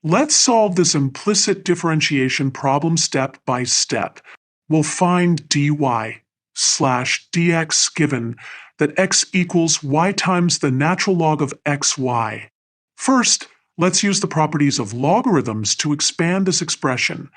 Let's solve this implicit differentiation problem step by step. We'll find dy slash dx given that x equals y times the natural log of xy. First, let's use the properties of logarithms to expand this expression.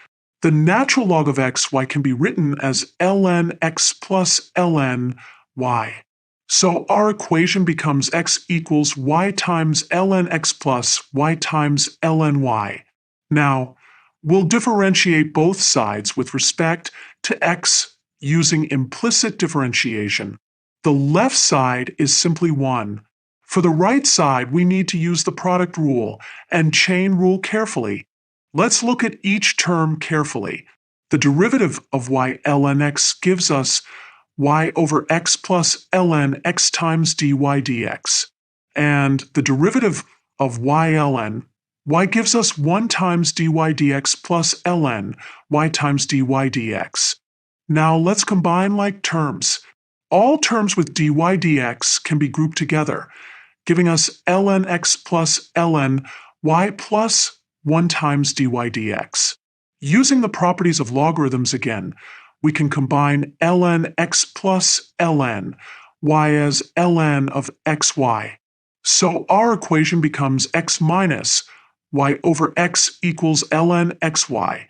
The natural log of xy can be written as ln x plus ln y. So our equation becomes x equals y times ln x plus y times ln y. Now, we'll differentiate both sides with respect to x using implicit differentiation. The left side is simply 1. For the right side, we need to use the product rule and chain rule carefully. Let's look at each term carefully. The derivative of y ln x gives us y over x plus ln x times dy dx. And the derivative of y ln, y gives us 1 times dy dx plus ln y times dy dx. Now let's combine like terms. All terms with dy dx can be grouped together, giving us ln x plus ln y plus 1 times dy dx. Using the properties of logarithms again, we can combine ln x plus ln y as ln of xy. So our equation becomes x minus y over x equals ln xy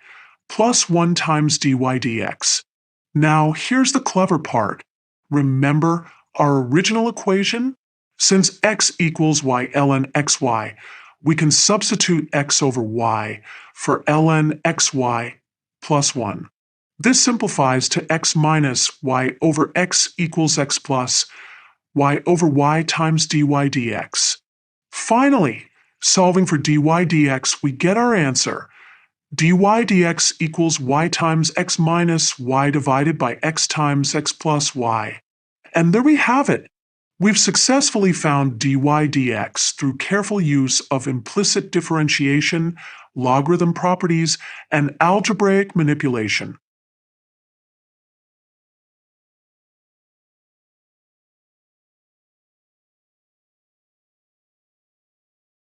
plus 1 times dy dx. Now here's the clever part. Remember our original equation? Since x equals y ln xy, we can substitute x over y for ln xy plus 1. This simplifies to x minus y over x equals x plus y over y times dy dx. Finally, solving for dy dx, we get our answer. dy dx equals y times x minus y divided by x times x plus y. And there we have it. We've successfully found dy dx through careful use of implicit differentiation, logarithm properties, and algebraic manipulation.